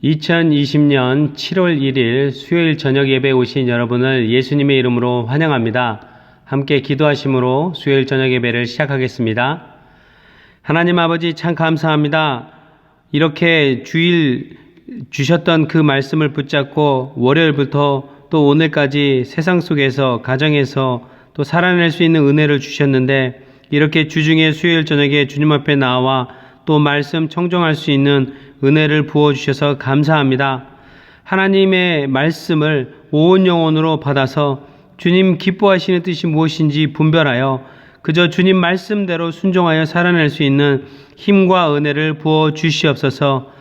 2020년 7월 1일 수요일 저녁 예배에 오신 여러분을 예수님의 이름으로 환영합니다. 함께 기도하심으로 수요일 저녁 예배를 시작하겠습니다. 하나님 아버지 참 감사합니다. 이렇게 주일 주셨던 그 말씀을 붙잡고 월요일부터 또 오늘까지 세상 속에서 가정에서 또 살아낼 수 있는 은혜를 주셨는데, 이렇게 주중에 수요일 저녁에 주님 앞에 나와 또 말씀 청정할 수 있는 은혜를 부어주셔서 감사합니다. 하나님의 말씀을 온 영혼으로 받아서 주님 기뻐하시는 뜻이 무엇인지 분별하여 그저 주님 말씀대로 순종하여 살아낼 수 있는 힘과 은혜를 부어주시옵소서.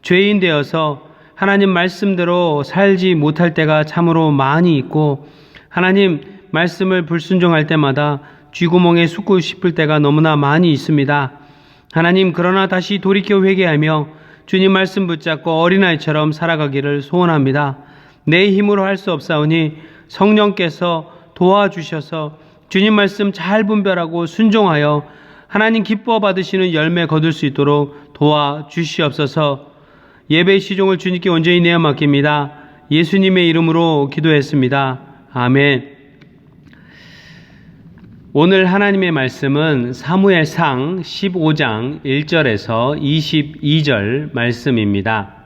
죄인 되어서 하나님 말씀대로 살지 못할 때가 참으로 많이 있고, 하나님 말씀을 불순종할 때마다 쥐구멍에 숨고 싶을 때가 너무나 많이 있습니다. 하나님, 그러나 다시 돌이켜 회개하며 주님 말씀 붙잡고 어린아이처럼 살아가기를 소원합니다. 내 힘으로 할 수 없사오니 성령께서 도와주셔서 주님 말씀 잘 분별하고 순종하여 하나님 기뻐 받으시는 열매 거둘 수 있도록 도와주시옵소서. 예배 시종을 주님께 온전히 내어 맡깁니다. 예수님의 이름으로 기도했습니다. 아멘. 오늘 하나님의 말씀은 사무엘상 15장 1절에서 22절 말씀입니다.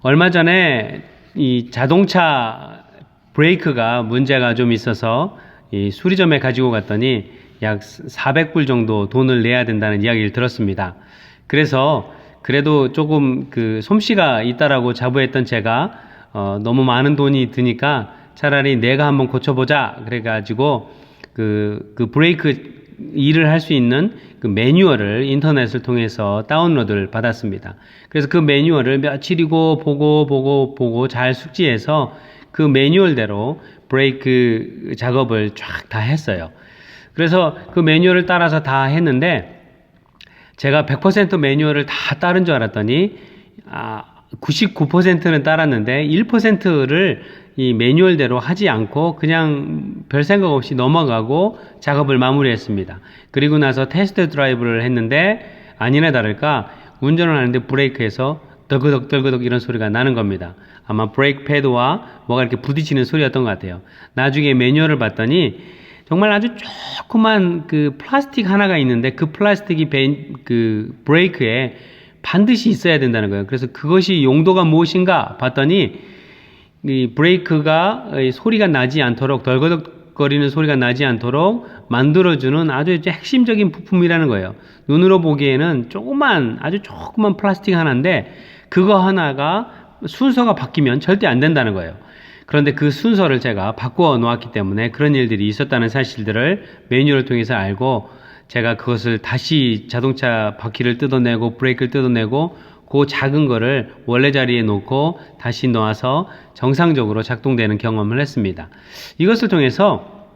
얼마 전에 이 자동차 브레이크가 문제가 좀 있어서 이 수리점에 가지고 갔더니 약 400불 정도 돈을 내야 된다는 이야기를 들었습니다. 그래서 그래도 조금 그 솜씨가 있다라고 자부했던 제가 너무 많은 돈이 드니까 차라리 내가 한번 고쳐보자 그래가지고 그 브레이크 일을 할 수 있는 그 매뉴얼을 인터넷을 통해서 다운로드를 받았습니다. 그래서 그 매뉴얼을 며칠이고 보고 잘 숙지해서 그 매뉴얼대로 브레이크 작업을 쫙 다 했어요. 그래서 그 매뉴얼을 따라서 다 했는데, 제가 100% 매뉴얼을 다 따른 줄 알았더니 99%는 따랐는데 1%를 이 매뉴얼대로 하지 않고 그냥 별 생각 없이 넘어가고 작업을 마무리했습니다. 그리고 나서 테스트 드라이브를 했는데 아니나 다를까 운전을 하는데 브레이크에서 덜그덕 이런 소리가 나는 겁니다. 아마 브레이크 패드와 뭐가 이렇게 부딪히는 소리였던 것 같아요. 나중에 매뉴얼을 봤더니 정말 아주 조그만 그 플라스틱 하나가 있는데 그 플라스틱이 그 브레이크에 반드시 있어야 된다는 거예요. 그래서 그것이 용도가 무엇인가 봤더니 이 브레이크가 소리가 나지 않도록, 덜거덕거리는 소리가 나지 않도록 만들어주는 아주 핵심적인 부품이라는 거예요. 눈으로 보기에는 아주 조그만 플라스틱 하나인데 그거 하나가 순서가 바뀌면 절대 안 된다는 거예요. 그런데 그 순서를 제가 바꾸어 놓았기 때문에 그런 일들이 있었다는 사실들을 매뉴얼을 통해서 알고, 제가 그것을 다시 자동차 바퀴를 뜯어내고 브레이크를 뜯어내고 그 작은 거를 원래 자리에 놓고 다시 놓아서 정상적으로 작동되는 경험을 했습니다. 이것을 통해서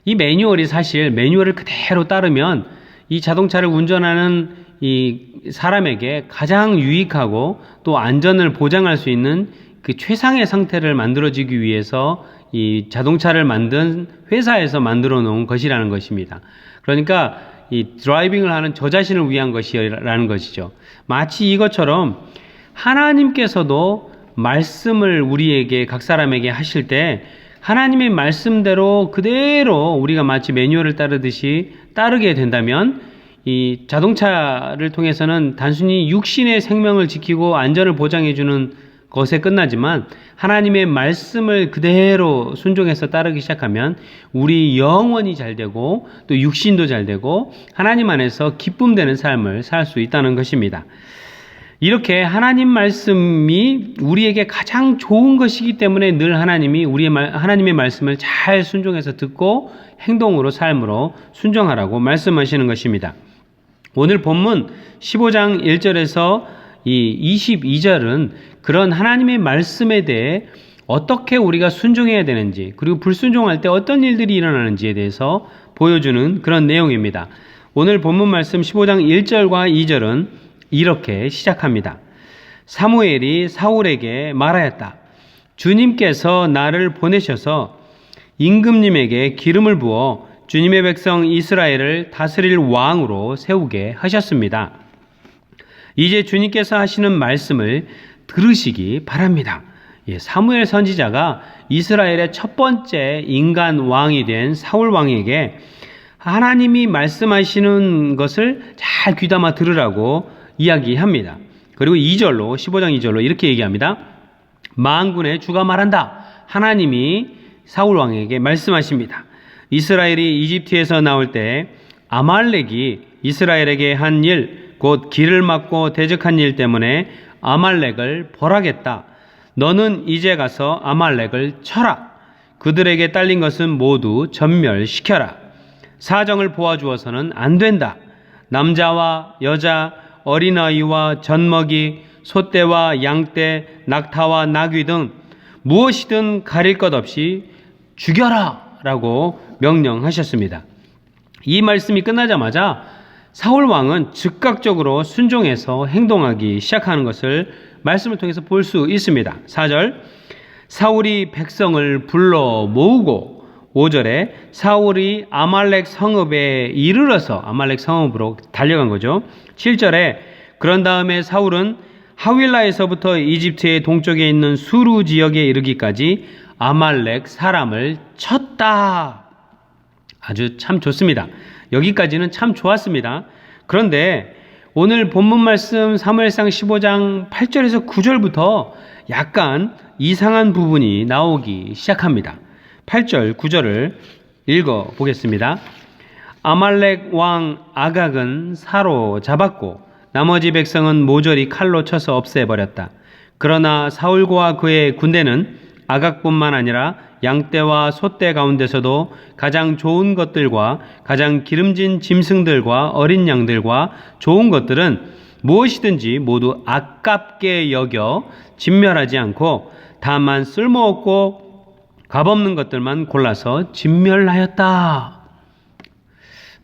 이 매뉴얼이 사실 매뉴얼을 그대로 따르면 이 자동차를 운전하는 이 사람에게 가장 유익하고 또 안전을 보장할 수 있는 그 최상의 상태를 만들어지기 위해서 이 자동차를 만든 회사에서 만들어 놓은 것이라는 것입니다. 그러니까 이 드라이빙을 하는 저 자신을 위한 것이라는 것이죠. 마치 이것처럼 하나님께서도 말씀을 우리에게 각 사람에게 하실 때 하나님의 말씀대로 그대로 우리가 마치 매뉴얼을 따르듯이 따르게 된다면 이 자동차를 통해서는 단순히 육신의 생명을 지키고 안전을 보장해주는 것에 끝나지만 하나님의 말씀을 그대로 순종해서 따르기 시작하면 우리 영혼이 잘 되고 또 육신도 잘 되고 하나님 안에서 기쁨되는 삶을 살 수 있다는 것입니다. 이렇게 하나님 말씀이 우리에게 가장 좋은 것이기 때문에 늘 하나님이 하나님의 말씀을 잘 순종해서 듣고 행동으로 삶으로 순종하라고 말씀하시는 것입니다. 오늘 본문 15장 1절에서 이 22절은 그런 하나님의 말씀에 대해 어떻게 우리가 순종해야 되는지 그리고 불순종할 때 어떤 일들이 일어나는지에 대해서 보여주는 그런 내용입니다. 오늘 본문 말씀 15장 1절과 2절은 이렇게 시작합니다. 사무엘이 사울에게 말하였다. 주님께서 나를 보내셔서 임금님에게 기름을 부어 주님의 백성 이스라엘을 다스릴 왕으로 세우게 하셨습니다. 이제 주님께서 하시는 말씀을 들으시기 바랍니다. 사무엘 선지자가 이스라엘의 첫 번째 인간 왕이 된 사울 왕에게 하나님이 말씀하시는 것을 잘 귀담아 들으라고 이야기합니다. 그리고 2절로 15장 2절로 이렇게 얘기합니다. 만군의 주가 말한다. 하나님이 사울 왕에게 말씀하십니다. 이스라엘이 이집트에서 나올 때 아말렉이 이스라엘에게 한 일, 곧 길을 막고 대적한 일 때문에 아말렉을 벌하겠다. 너는 이제 가서 아말렉을 쳐라. 그들에게 딸린 것은 모두 전멸시켜라. 사정을 보아주어서는 안 된다. 남자와 여자, 어린아이와 젖먹이, 소떼와 양떼, 낙타와 나귀 등 무엇이든 가릴 것 없이 죽여라 라고 명령하셨습니다. 이 말씀이 끝나자마자 사울 왕은 즉각적으로 순종해서 행동하기 시작하는 것을 말씀을 통해서 볼 수 있습니다. 4절 사울이 백성을 불러 모으고 5절에 사울이 아말렉 성읍에 이르러서 아말렉 성읍으로 달려간 거죠. 7절에 그런 다음에 사울은 하윌라에서부터 이집트의 동쪽에 있는 수루 지역에 이르기까지 아말렉 사람을 쳤다. 아주 참 좋습니다. 여기까지는 참 좋았습니다. 그런데 오늘 본문 말씀 사무엘상 15장 8절에서 9절부터 약간 이상한 부분이 나오기 시작합니다. 8절, 9절을 읽어보겠습니다. 아말렉 왕 아각은 사로잡았고 나머지 백성은 모조리 칼로 쳐서 없애버렸다. 그러나 사울과 그의 군대는 아각뿐만 아니라 양떼와 소떼 가운데서도 가장 좋은 것들과 가장 기름진 짐승들과 어린 양들과 좋은 것들은 무엇이든지 모두 아깝게 여겨 진멸하지 않고 다만 쓸모없고 값없는 것들만 골라서 진멸하였다.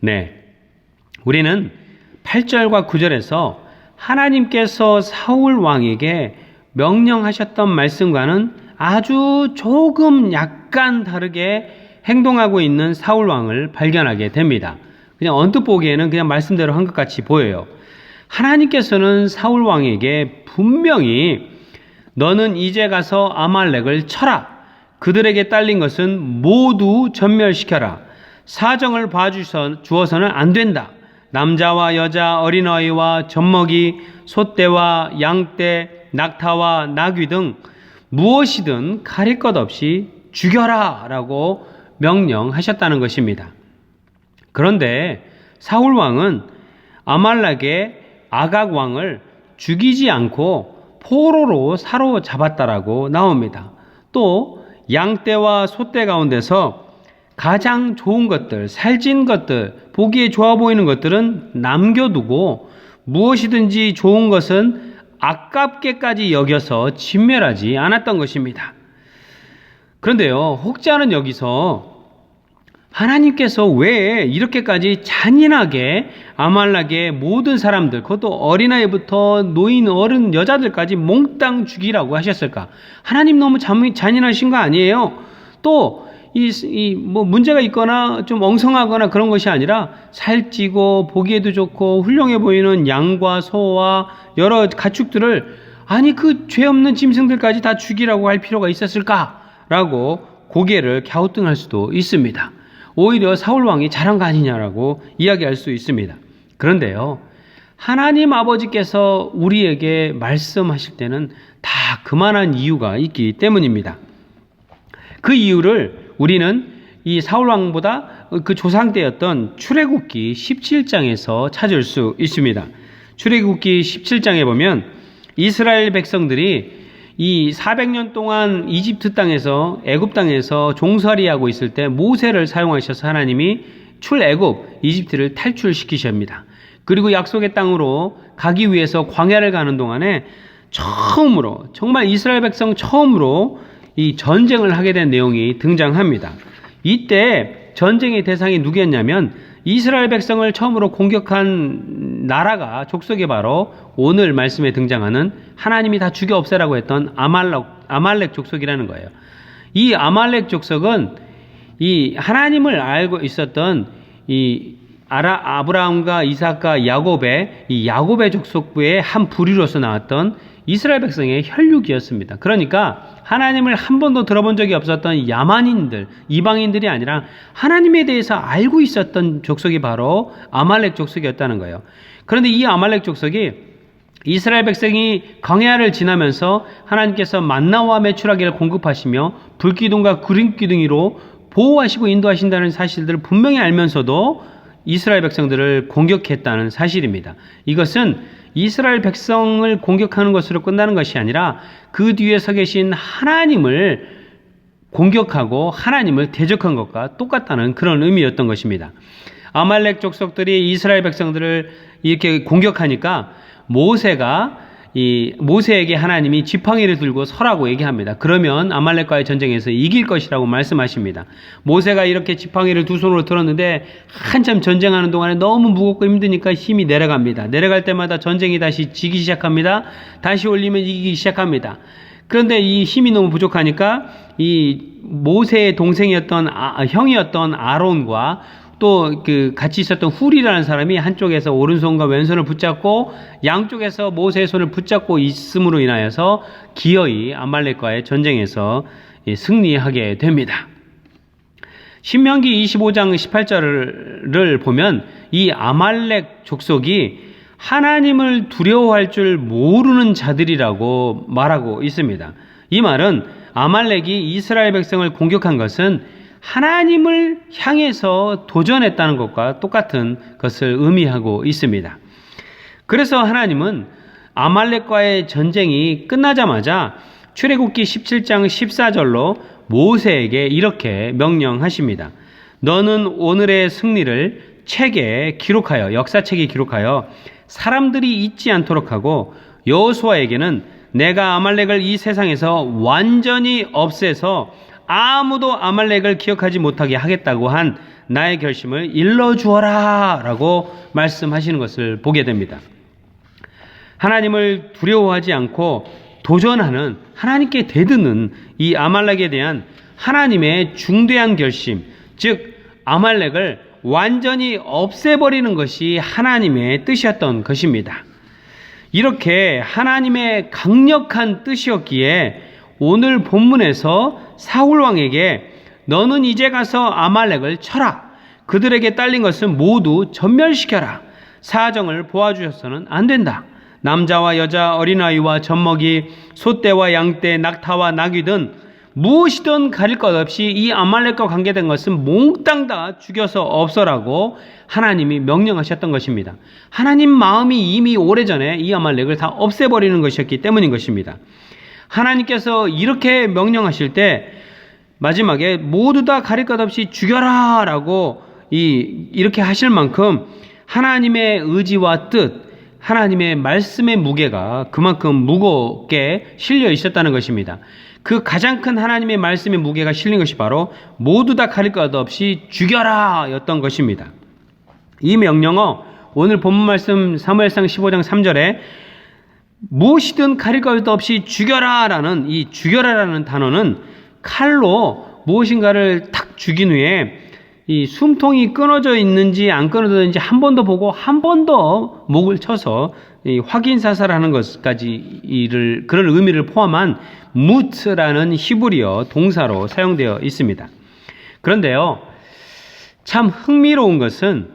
네, 우리는 8절과 9절에서 하나님께서 사울 왕에게 명령하셨던 말씀과는 아주 조금 약간 다르게 행동하고 있는 사울 왕을 발견하게 됩니다. 그냥 언뜻 보기에는 그냥 말씀대로 한 것 같이 보여요. 하나님께서는 사울 왕에게 분명히 너는 이제 가서 아말렉을 쳐라. 그들에게 딸린 것은 모두 전멸시켜라. 사정을 봐주어서는 안 된다. 남자와 여자, 어린아이와 젖먹이, 소떼와 양떼, 낙타와 나귀 등 무엇이든 가릴 것 없이 죽여라 라고 명령하셨다는 것입니다. 그런데 사울 왕은 아말렉의 아각 왕을 죽이지 않고 포로로 사로잡았다라고 나옵니다. 또 양떼와 소떼 가운데서 가장 좋은 것들, 살찐 것들, 보기에 좋아 보이는 것들은 남겨두고 무엇이든지 좋은 것은 아깝게까지 여겨서 진멸하지 않았던 것입니다. 그런데요, 혹자는 여기서 하나님께서 왜 이렇게까지 잔인하게 아말렉의 모든 사람들, 그것도 어린아이부터 노인, 어른, 여자들까지 몽땅 죽이라고 하셨을까? 하나님 너무 잔인하신 거 아니에요? 또 문제가 있거나 좀 엉성하거나 그런 것이 아니라 살찌고 보기에도 좋고 훌륭해 보이는 양과 소와 여러 가축들을 그 죄 없는 짐승들까지 다 죽이라고 할 필요가 있었을까라고 고개를 갸우뚱할 수도 있습니다. 오히려 사울 왕이 잘한 거 아니냐라고 이야기할 수 있습니다. 그런데요, 하나님 아버지께서 우리에게 말씀하실 때는 다 그만한 이유가 있기 때문입니다. 그 이유를 우리는 이 사울 왕보다 그 조상 때였던 출애굽기 17장에서 찾을 수 있습니다. 출애굽기 17장에 보면 이스라엘 백성들이 이 400년 동안 이집트 땅에서 애굽 땅에서 종살이하고 있을 때 모세를 사용하셔서 하나님이 출애굽 이집트를 탈출시키십니다. 그리고 약속의 땅으로 가기 위해서 광야를 가는 동안에 처음으로, 정말 이스라엘 백성 처음으로 이 전쟁을 하게 된 내용이 등장합니다. 이때 전쟁의 대상이 누구였냐면 이스라엘 백성을 처음으로 공격한 나라가 족속이 바로 오늘 말씀에 등장하는 하나님이 다 죽여 없애라고 했던 아말렉 족속이라는 거예요. 이 아말렉 족속은 이 하나님을 알고 있었던 이 아브라함과 이삭과 야곱의 족속부의 한 부류로서 나왔던 이스라엘 백성의 혈육이었습니다. 그러니까 하나님을 한 번도 들어본 적이 없었던 야만인들, 이방인들이 아니라 하나님에 대해서 알고 있었던 족속이 바로 아말렉 족속이었다는 거예요. 그런데 이 아말렉 족속이 이스라엘 백성이 광야를 지나면서 하나님께서 만나와 메추라기를 공급하시며 불기둥과 구름기둥이로 보호하시고 인도하신다는 사실들을 분명히 알면서도 이스라엘 백성들을 공격했다는 사실입니다. 이것은 이스라엘 백성을 공격하는 것으로 끝나는 것이 아니라 그 뒤에 서 계신 하나님을 공격하고 하나님을 대적한 것과 똑같다는 그런 의미였던 것입니다. 아말렉 족속들이 이스라엘 백성들을 이렇게 공격하니까 모세에게 하나님이 지팡이를 들고 서라고 얘기합니다. 그러면 아말렉과의 전쟁에서 이길 것이라고 말씀하십니다. 모세가 이렇게 지팡이를 두 손으로 들었는데 한참 전쟁하는 동안에 너무 무겁고 힘드니까 힘이 내려갑니다. 내려갈 때마다 전쟁이 다시 지기 시작합니다. 다시 올리면 이기기 시작합니다. 그런데 이 힘이 너무 부족하니까 이 모세의 동생이었던 형이었던 아론과 또 같이 있었던 훌이라는 사람이 한쪽에서 오른손과 왼손을 붙잡고 양쪽에서 모세의 손을 붙잡고 있음으로 인하여서 기어이 아말렉과의 전쟁에서 승리하게 됩니다. 신명기 25장 18절을 보면 이 아말렉 족속이 하나님을 두려워할 줄 모르는 자들이라고 말하고 있습니다. 이 말은 아말렉이 이스라엘 백성을 공격한 것은 하나님을 향해서 도전했다는 것과 똑같은 것을 의미하고 있습니다. 그래서 하나님은 아말렉과의 전쟁이 끝나자마자 출애굽기 17장 14절로 모세에게 이렇게 명령하십니다. 너는 오늘의 승리를 책에 기록하여, 역사책에 기록하여 사람들이 잊지 않도록 하고 여호수아에게는 내가 아말렉을 이 세상에서 완전히 없애서 아무도 아말렉을 기억하지 못하게 하겠다고 한 나의 결심을 일러주어라 라고 말씀하시는 것을 보게 됩니다. 하나님을 두려워하지 않고 도전하는, 하나님께 대드는 이 아말렉에 대한 하나님의 중대한 결심, 즉 아말렉을 완전히 없애버리는 것이 하나님의 뜻이었던 것입니다. 이렇게 하나님의 강력한 뜻이었기에 오늘 본문에서 사울 왕에게 너는 이제 가서 아말렉을 쳐라. 그들에게 딸린 것은 모두 전멸시켜라. 사정을 보아주셔서는 안 된다. 남자와 여자, 어린아이와 젖먹이, 소떼와 양떼, 낙타와 나귀든 무엇이든 가릴 것 없이 이 아말렉과 관계된 것은 몽땅 다 죽여서 없애라고 하나님이 명령하셨던 것입니다. 하나님 마음이 이미 오래전에 이 아말렉을 다 없애버리는 것이었기 때문인 것입니다. 하나님께서 이렇게 명령하실 때 마지막에 모두 다 가릴 것 없이 죽여라 라고 이렇게 하실 만큼 하나님의 의지와 뜻, 하나님의 말씀의 무게가 그만큼 무겁게 실려 있었다는 것입니다. 그 가장 큰 하나님의 말씀의 무게가 실린 것이 바로 모두 다 가릴 것 없이 죽여라 였던 것입니다. 이 명령어 오늘 본문 말씀 사무엘상 15장 3절에 무엇이든 가릴 것 없이 죽여라라는 이 죽여라라는 단어는 칼로 무엇인가를 탁 죽인 후에 이 숨통이 끊어져 있는지 안 끊어져 있는지 한 번 더 보고 한 번 더 목을 쳐서 이 확인 사살하는 것까지 그런 의미를 포함한 무트라는 히브리어 동사로 사용되어 있습니다. 그런데요, 참 흥미로운 것은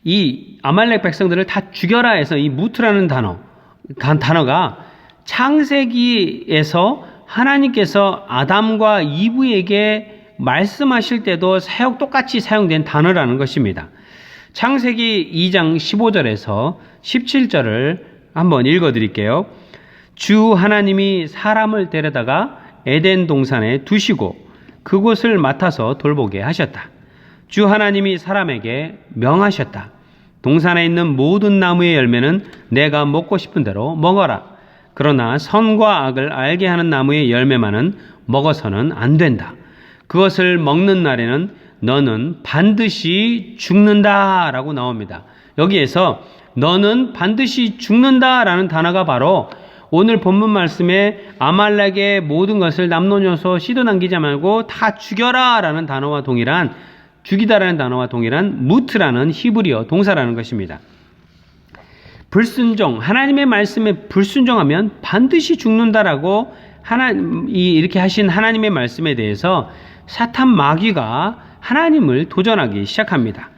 이 아말렉 백성들을 다 죽여라 해서 이 무트라는 단어가 창세기에서 하나님께서 아담과 이브에게 말씀하실 때도 똑같이 사용된 단어라는 것입니다. 창세기 2장 15절에서 17절을 한번 읽어드릴게요. 주 하나님이 사람을 데려다가 에덴 동산에 두시고 그곳을 맡아서 돌보게 하셨다. 주 하나님이 사람에게 명하셨다. 동산에 있는 모든 나무의 열매는 내가 먹고 싶은 대로 먹어라. 그러나 선과 악을 알게 하는 나무의 열매만은 먹어서는 안 된다. 그것을 먹는 날에는 너는 반드시 죽는다 라고 나옵니다. 여기에서 너는 반드시 죽는다 라는 단어가 바로 오늘 본문 말씀에 아말렉의 모든 것을 남녀노소 씨도 남기지 말고 다 죽여라 라는 단어와 동일한 죽이다라는 단어와 동일한 무트라는 히브리어 동사라는 것입니다. 불순종, 하나님의 말씀에 불순종하면 반드시 죽는다라고 이렇게 하신 하나님의 말씀에 대해서 사탄 마귀가 하나님을 도전하기 시작합니다.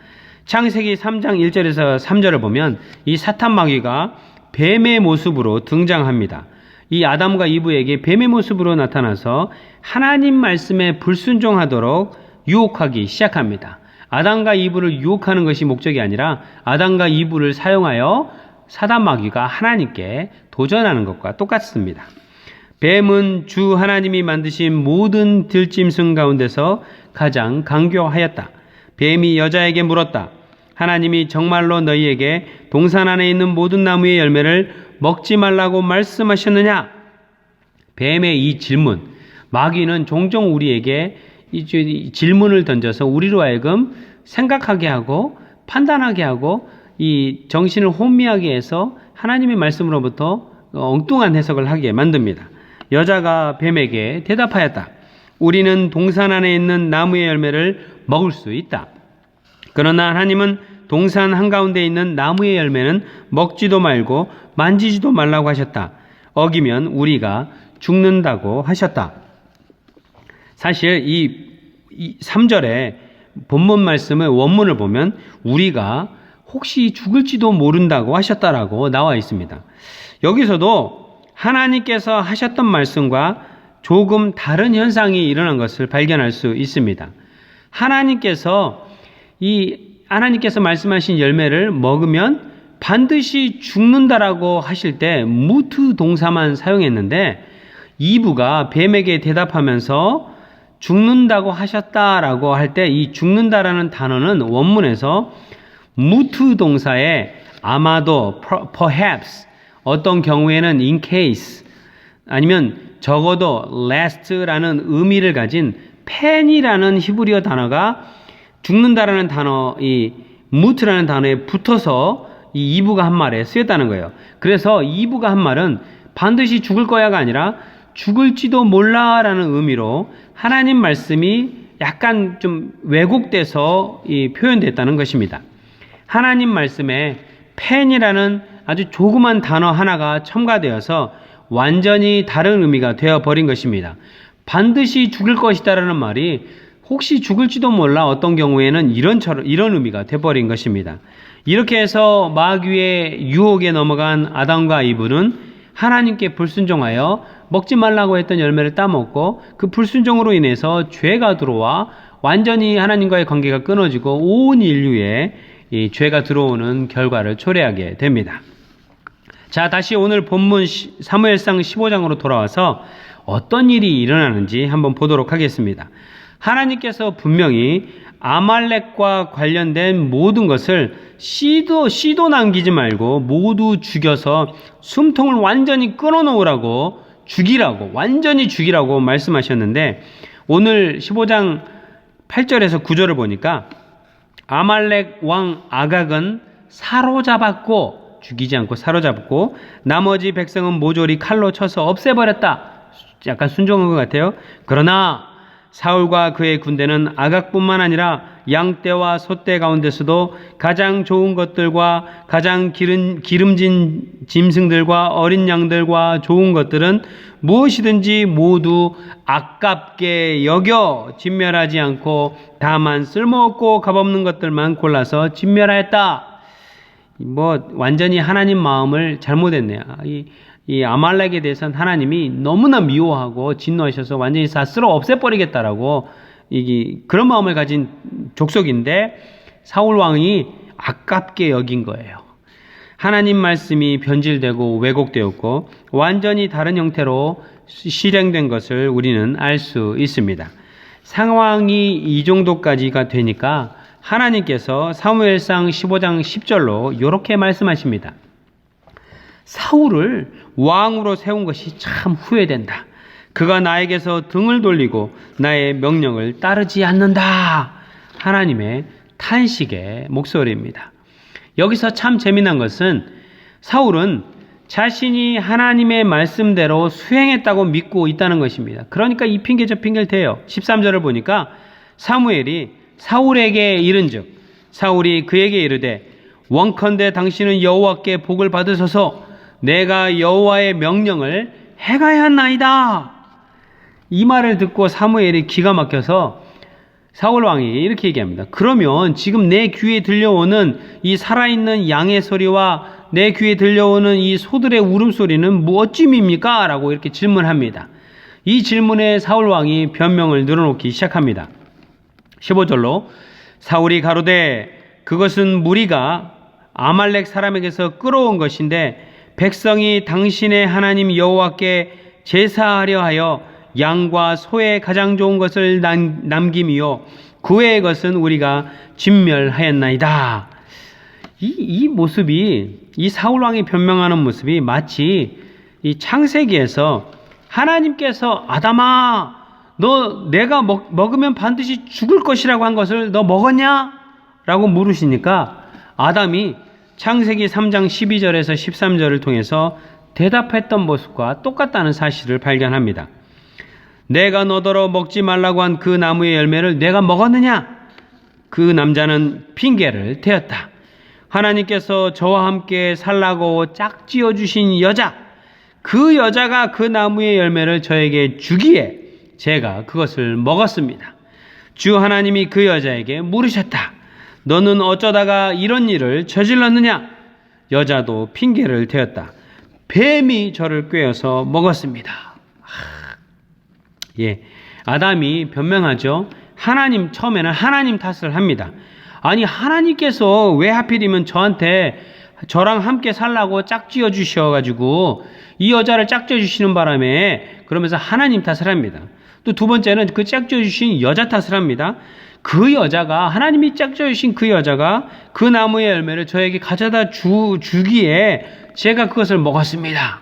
창세기 3장 1절에서 3절을 보면 이 사탄 마귀가 뱀의 모습으로 등장합니다. 이 아담과 이브에게 뱀의 모습으로 나타나서 하나님 말씀에 불순종하도록 유혹하기 시작합니다. 아담과 이브를 유혹하는 것이 목적이 아니라 아담과 이브를 사용하여 사단 마귀가 하나님께 도전하는 것과 똑같습니다. 뱀은 주 하나님이 만드신 모든 들짐승 가운데서 가장 강교하였다. 뱀이 여자에게 물었다. 하나님이 정말로 너희에게 동산 안에 있는 모든 나무의 열매를 먹지 말라고 말씀하셨느냐? 뱀의 이 질문, 마귀는 종종 우리에게 이 질문을 던져서 우리로 하여금 생각하게 하고 판단하게 하고 이 정신을 혼미하게 해서 하나님의 말씀으로부터 엉뚱한 해석을 하게 만듭니다. 여자가 뱀에게 대답하였다. 우리는 동산 안에 있는 나무의 열매를 먹을 수 있다. 그러나 하나님은 동산 한가운데 있는 나무의 열매는 먹지도 말고 만지지도 말라고 하셨다. 어기면 우리가 죽는다고 하셨다. 사실 이 3절에 본문 말씀의 원문을 보면 우리가 혹시 죽을지도 모른다고 하셨다라고 나와 있습니다. 여기서도 하나님께서 하셨던 말씀과 조금 다른 현상이 일어난 것을 발견할 수 있습니다. 하나님께서 말씀하신 열매를 먹으면 반드시 죽는다라고 하실 때 무트 동사만 사용했는데 이브가 뱀에게 대답하면서 죽는다고 하셨다라고 할 때 이 죽는다라는 단어는 원문에서 무트 동사에 아마도, perhaps, 어떤 경우에는 in case, 아니면 적어도 last라는 의미를 가진 펜이라는 히브리어 단어가 죽는다라는 단어, 이 무트라는 단어에 붙어서 이 이브가 한 말에 쓰였다는 거예요. 그래서 이브가 한 말은 반드시 죽을 거야가 아니라 죽을지도 몰라라는 의미로 하나님 말씀이 약간 좀 왜곡돼서 표현됐다는 것입니다. 하나님 말씀에 펜이라는 아주 조그만 단어 하나가 첨가되어서 완전히 다른 의미가 되어버린 것입니다. 반드시 죽을 것이다라는 말이 혹시 죽을지도 몰라 어떤 경우에는 이런 의미가 되어버린 것입니다. 이렇게 해서 마귀의 유혹에 넘어간 아담과 이브는 하나님께 불순종하여 먹지 말라고 했던 열매를 따먹고 그 불순종으로 인해서 죄가 들어와 완전히 하나님과의 관계가 끊어지고 온 인류에 이 죄가 들어오는 결과를 초래하게 됩니다. 자, 다시 오늘 본문 사무엘상 15장으로 돌아와서 어떤 일이 일어나는지 한번 보도록 하겠습니다. 하나님께서 분명히 아말렉과 관련된 모든 것을 씨도 남기지 말고 모두 죽여서 숨통을 완전히 끊어놓으라고, 완전히 죽이라고 말씀하셨는데, 오늘 15장 8절에서 9절을 보니까 아말렉 왕 아각은 사로잡았고, 죽이지 않고 사로잡고, 나머지 백성은 모조리 칼로 쳐서 없애버렸다. 약간 순종한 것 같아요. 그러나 사울과 그의 군대는 아각뿐만 아니라 양떼와 소떼 가운데서도 가장 좋은 것들과 가장 기름진 짐승들과 어린 양들과 좋은 것들은 무엇이든지 모두 아깝게 여겨 진멸하지 않고 다만 쓸모없고 값없는 것들만 골라서 진멸하였다. 완전히 하나님 마음을 잘못했네요. 이 아말렉에 대해서는 하나님이 너무나 미워하고 진노하셔서 완전히 다 쓸어 없애버리겠다라고 그런 마음을 가진 족속인데, 사울 왕이 아깝게 여긴 거예요. 하나님 말씀이 변질되고 왜곡되었고 완전히 다른 형태로 실행된 것을 우리는 알 수 있습니다. 상황이 이 정도까지가 되니까 하나님께서 사무엘상 15장 10절로 이렇게 말씀하십니다. 사울을 왕으로 세운 것이 참 후회된다. 그가 나에게서 등을 돌리고 나의 명령을 따르지 않는다. 하나님의 탄식의 목소리입니다. 여기서 참 재미난 것은 사울은 자신이 하나님의 말씀대로 수행했다고 믿고 있다는 것입니다. 그러니까 이 핑계 저 핑계를 대요. 13절을 보니까 사무엘이 사울에게 이른즉 사울이 그에게 이르되 원컨대 당신은 여호와께 복을 받으소서. 내가 여호와의 명령을 행하였나이다. 이 말을 듣고 사무엘이 기가 막혀서 사울 왕이 이렇게 얘기합니다. 그러면 지금 내 귀에 들려오는 이 살아있는 양의 소리와 내 귀에 들려오는 이 소들의 울음소리는 무엇쯤입니까? 라고 이렇게 질문합니다. 이 질문에 사울 왕이 변명을 늘어놓기 시작합니다. 15절로 사울이 가로되 그것은 무리가 아말렉 사람에게서 끌어온 것인데 백성이 당신의 하나님 여호와께 제사하려 하여 양과 소의 가장 좋은 것을 남김이요 그 외의 것은 우리가 진멸하였나이다. 이 모습이, 이 사울 왕이 변명하는 모습이 마치 이 창세기에서 하나님께서 아담아 너 내가 먹으면 반드시 죽을 것이라고 한 것을 너 먹었냐? 라고 물으시니까 아담이 창세기 3장 12절에서 13절을 통해서 대답했던 모습과 똑같다는 사실을 발견합니다. 내가 너더러 먹지 말라고 한 그 나무의 열매를 내가 먹었느냐? 그 남자는 핑계를 대었다. 하나님께서 저와 함께 살라고 짝지어 주신 여자, 그 여자가 그 나무의 열매를 저에게 주기에 제가 그것을 먹었습니다. 주 하나님이 그 여자에게 물으셨다. 너는 어쩌다가 이런 일을 저질렀느냐? 여자도 핑계를 대었다. 뱀이 저를 꿰어서 먹었습니다. 아담이 변명하죠. 처음에는 하나님 탓을 합니다. 아니 하나님께서 왜 하필이면 저랑 함께 살라고 짝지어 주셔가지고 이 여자를 짝지어 주시는 바람에 그러면서 하나님 탓을 합니다. 또 두 번째는 그 짝지어 주신 여자 탓을 합니다. 그 여자가, 하나님이 짝지어 주신 그 여자가 그 나무의 열매를 저에게 가져다 주기에 제가 그것을 먹었습니다.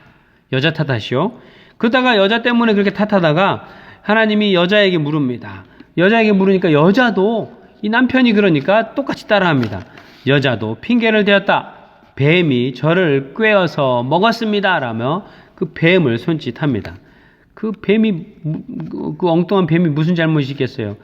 여자 탓하시오. 그러다가 여자 때문에 그렇게 탓하다가 하나님이 여자에게 물습니다. 여자에게 물으니까 여자도 이 남편이 그러니까 똑같이 따라합니다. 여자도 핑계를 대었다. 뱀이 저를 꿰어서 먹었습니다. 라며 그 뱀을 손짓합니다. 그 엉뚱한 뱀이 무슨 잘못이 있겠어요?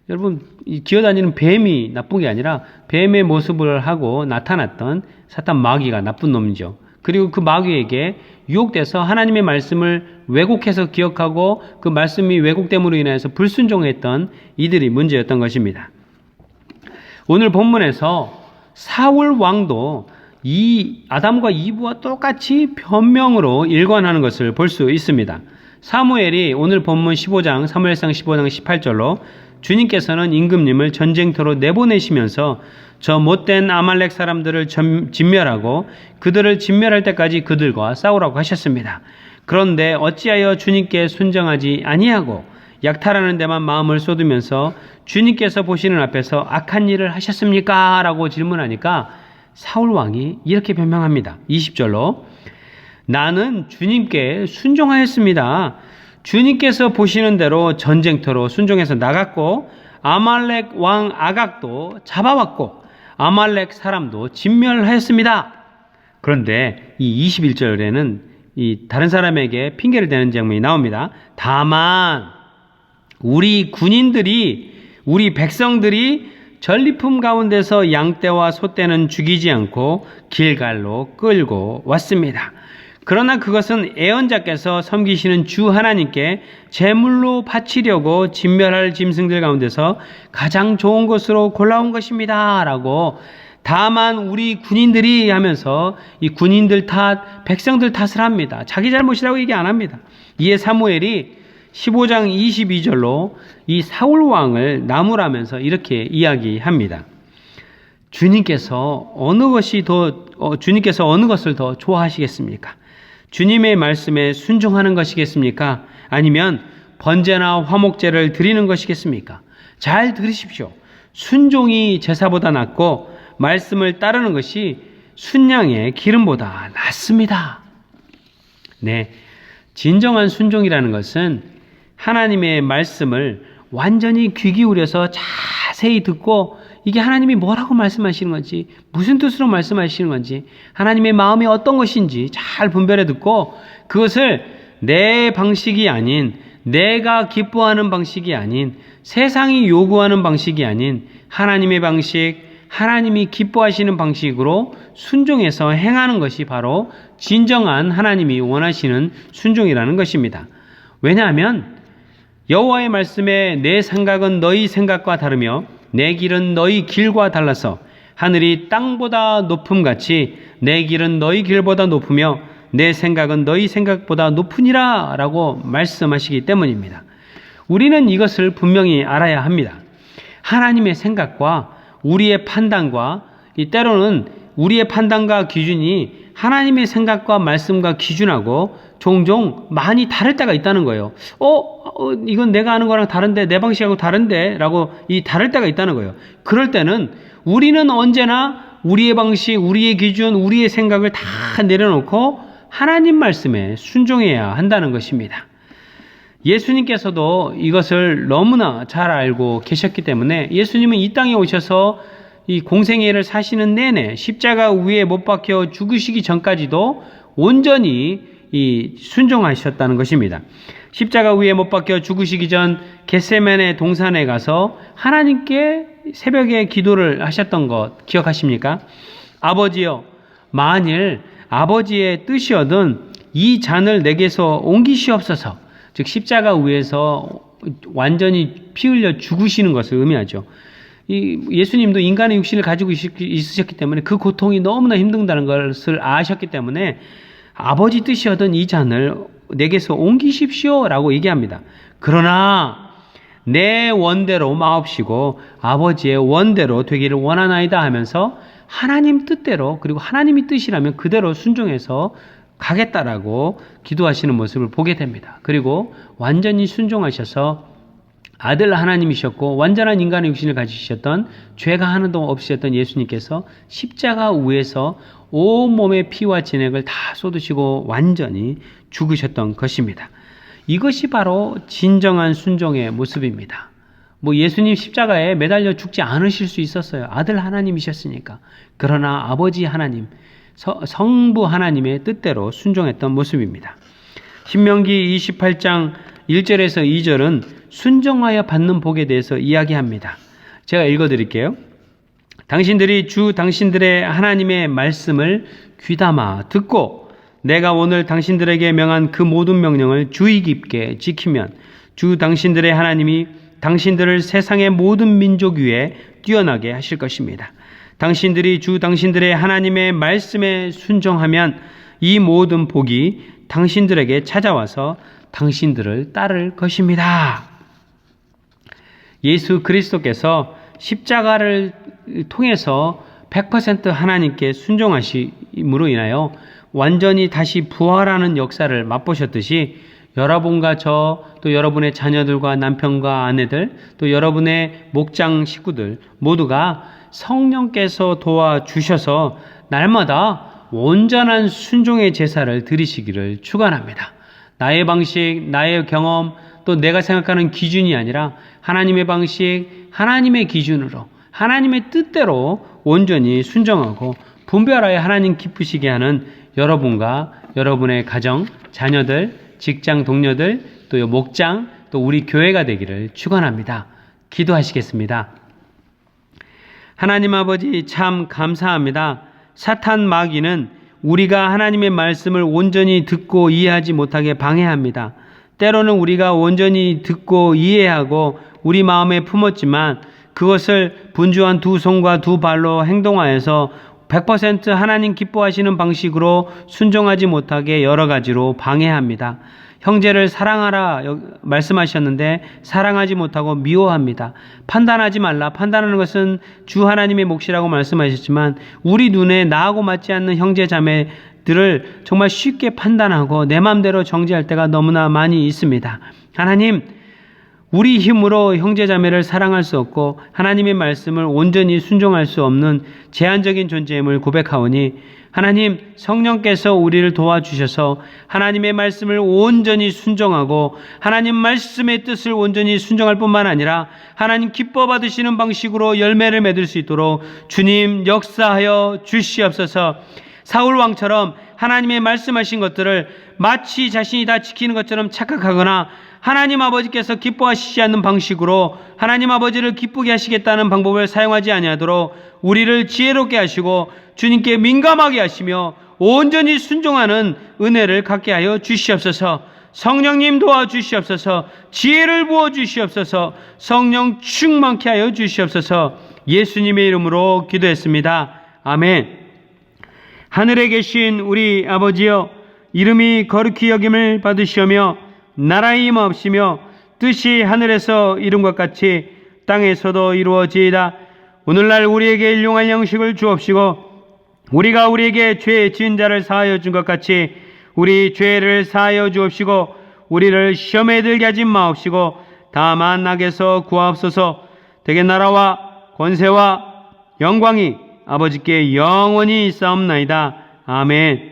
여러분, 기어다니는 뱀이 나쁜 게 아니라 뱀의 모습을 하고 나타났던 사탄 마귀가 나쁜 놈이죠. 그리고 그 마귀에게 유혹돼서 하나님의 말씀을 왜곡해서 기억하고 그 말씀이 왜곡됨으로 인해서 불순종했던 이들이 문제였던 것입니다. 오늘 본문에서 사울 왕도 이 아담과 이브와 똑같이 변명으로 일관하는 것을 볼 수 있습니다. 사무엘이 오늘 본문 15장, 사무엘상 15장 18절로 주님께서는 임금님을 전쟁터로 내보내시면서 저 못된 아말렉 사람들을 진멸하고 그들을 진멸할 때까지 그들과 싸우라고 하셨습니다. 그런데 어찌하여 주님께 순정하지 아니하고 약탈하는 데만 마음을 쏟으면서 주님께서 보시는 앞에서 악한 일을 하셨습니까? 라고 질문하니까 사울 왕이 이렇게 변명합니다. 20절로 나는 주님께 순종하였습니다. 주님께서 보시는 대로 전쟁터로 순종해서 나갔고 아말렉 왕 아각도 잡아왔고 아말렉 사람도 진멸하였습니다. 그런데 이 21절에는 이 다른 사람에게 핑계를 대는 장면이 나옵니다. 다만 우리 군인들이 우리 백성들이 전리품 가운데서 양떼와 소떼는 죽이지 않고 길갈로 끌고 왔습니다. 그러나 그것은 애언자께서 섬기시는 주 하나님께 제물로 바치려고 진멸할 짐승들 가운데서 가장 좋은 것으로 골라온 것입니다. 라고 다만 우리 군인들이 하면서 이 군인들 탓, 백성들 탓을 합니다. 자기 잘못이라고 얘기 안 합니다. 이에 사무엘이 15장 22절로 이 사울 왕을 나무라면서 이렇게 이야기합니다. 주님께서 어느 것을 더 좋아하시겠습니까? 주님의 말씀에 순종하는 것이겠습니까? 아니면 번제나 화목제를 드리는 것이겠습니까? 잘 들으십시오. 순종이 제사보다 낫고 말씀을 따르는 것이 순양의 기름보다 낫습니다. 네, 진정한 순종이라는 것은 하나님의 말씀을 완전히 귀 기울여서 자세히 듣고 이게 하나님이 뭐라고 말씀하시는 건지, 무슨 뜻으로 말씀하시는 건지, 하나님의 마음이 어떤 것인지 잘 분별해 듣고 그것을 내 방식이 아닌, 내가 기뻐하는 방식이 아닌, 세상이 요구하는 방식이 아닌 하나님의 방식, 하나님이 기뻐하시는 방식으로 순종해서 행하는 것이 바로 진정한 하나님이 원하시는 순종이라는 것입니다. 왜냐하면 여호와의 말씀에 내 생각은 너희 생각과 다르며 내 길은 너희 길과 달라서 하늘이 땅보다 높음같이 내 길은 너희 길보다 높으며 내 생각은 너희 생각보다 높으니라 라고 말씀하시기 때문입니다. 우리는 이것을 분명히 알아야 합니다. 하나님의 생각과 우리의 판단과 때로는 우리의 판단과 기준이 하나님의 생각과 말씀과 기준하고 종종 많이 다를 때가 있다는 거예요. 이건 내가 아는 거랑 다른데, 내 방식하고 다른데 라고 다를 때가 있다는 거예요. 그럴 때는 우리는 언제나 우리의 방식, 우리의 기준, 우리의 생각을 다 내려놓고 하나님 말씀에 순종해야 한다는 것입니다. 예수님께서도 이것을 너무나 잘 알고 계셨기 때문에 예수님은 이 땅에 오셔서 이 공생애를 사시는 내내 십자가 위에 못 박혀 죽으시기 전까지도 온전히 순종하셨다는 것입니다. 십자가 위에 못 박혀 죽으시기 전 겟세마네 동산에 가서 하나님께 새벽에 기도를 하셨던 것 기억하십니까? 아버지여, 만일 아버지의 뜻이거든 이 잔을 내게서 옮기시옵소서. 즉 십자가 위에서 완전히 피 흘려 죽으시는 것을 의미하죠. 예수님도 인간의 육신을 가지고 있으셨기 때문에 그 고통이 너무나 힘든다는 것을 아셨기 때문에 아버지 뜻이거든 이 잔을 내게서 옮기십시오 라고 얘기합니다. 그러나 내 원대로 마옵시고 아버지의 원대로 되기를 원하나이다 하면서 하나님 뜻대로, 그리고 하나님이 뜻이라면 그대로 순종해서 가겠다라고 기도하시는 모습을 보게 됩니다. 그리고 완전히 순종하셔서 아들 하나님이셨고 완전한 인간의 육신을 가지셨던 죄가 하나도 없으셨던 예수님께서 십자가 위에서 온몸의 피와 진액을 다 쏟으시고 완전히 죽으셨던 것입니다. 이것이 바로 진정한 순종의 모습입니다. 예수님 십자가에 매달려 죽지 않으실 수 있었어요. 아들 하나님이셨으니까. 그러나 아버지 하나님, 성부 하나님의 뜻대로 순종했던 모습입니다. 신명기 28장 1절에서 2절은 순종하여 받는 복에 대해서 이야기합니다. 제가 읽어드릴게요. 당신들이 주 당신들의 하나님의 말씀을 귀담아 듣고 내가 오늘 당신들에게 명한 그 모든 명령을 주의 깊게 지키면 주 당신들의 하나님이 당신들을 세상의 모든 민족 위에 뛰어나게 하실 것입니다. 당신들이 주 당신들의 하나님의 말씀에 순종하면 이 모든 복이 당신들에게 찾아와서 당신들을 따를 것입니다. 예수 그리스도께서 십자가를 통해서 100% 하나님께 순종하심으로 인하여 완전히 다시 부활하는 역사를 맛보셨듯이 여러분과 또 여러분의 자녀들과 남편과 아내들, 또 여러분의 목장 식구들 모두가 성령께서 도와주셔서 날마다 온전한 순종의 제사를 드리시기를 축원합니다. 나의 방식, 나의 경험, 또 내가 생각하는 기준이 아니라 하나님의 방식, 하나님의 기준으로, 하나님의 뜻대로 온전히 순종하고 분별하여 하나님 기쁘시게 하는 여러분과 여러분의 가정, 자녀들, 직장 동료들, 또 목장, 또 우리 교회가 되기를 축원합니다. 기도하시겠습니다. 하나님 아버지 참 감사합니다. 사탄 마귀는 우리가 하나님의 말씀을 온전히 듣고 이해하지 못하게 방해합니다. 때로는 우리가 온전히 듣고 이해하고 우리 마음에 품었지만 그것을 분주한 두 손과 두 발로 행동하여서 100% 하나님 기뻐하시는 방식으로 순종하지 못하게 여러 가지로 방해합니다. 형제를 사랑하라 말씀하셨는데 사랑하지 못하고 미워합니다. 판단하지 말라. 판단하는 것은 주 하나님의 몫이라고 말씀하셨지만 우리 눈에 나하고 맞지 않는 형제 자매들을 정말 쉽게 판단하고 내 마음대로 정죄할 때가 너무나 많이 있습니다. 하나님, 우리 힘으로 형제자매를 사랑할 수 없고 하나님의 말씀을 온전히 순종할 수 없는 제한적인 존재임을 고백하오니 하나님 성령께서 우리를 도와주셔서 하나님의 말씀을 온전히 순종하고 하나님 말씀의 뜻을 온전히 순종할 뿐만 아니라 하나님 기뻐 받으시는 방식으로 열매를 맺을 수 있도록 주님 역사하여 주시옵소서. 사울 왕처럼 하나님의 말씀하신 것들을 마치 자신이 다 지키는 것처럼 착각하거나 하나님 아버지께서 기뻐하시지 않는 방식으로 하나님 아버지를 기쁘게 하시겠다는 방법을 사용하지 아니하도록 우리를 지혜롭게 하시고 주님께 민감하게 하시며 온전히 순종하는 은혜를 갖게 하여 주시옵소서. 성령님 도와주시옵소서. 지혜를 부어주시옵소서. 성령 충만케 하여 주시옵소서. 예수님의 이름으로 기도했습니다. 아멘. 하늘에 계신 우리 아버지여, 이름이 거룩히 여김을 받으시오며 나라의 임하옵시며 뜻이 하늘에서 이룬 것 같이 땅에서도 이루어지이다. 오늘날 우리에게 일용할 양식을 주옵시고 우리가 우리에게 죄 지은 자를 사하여 준 것 같이 우리 죄를 사하여 주옵시고 우리를 시험에 들게 하지 마옵시고 다만 악에서 구하옵소서. 대개 나라와 권세와 영광이 아버지께 영원히 있사옵나이다. 아멘.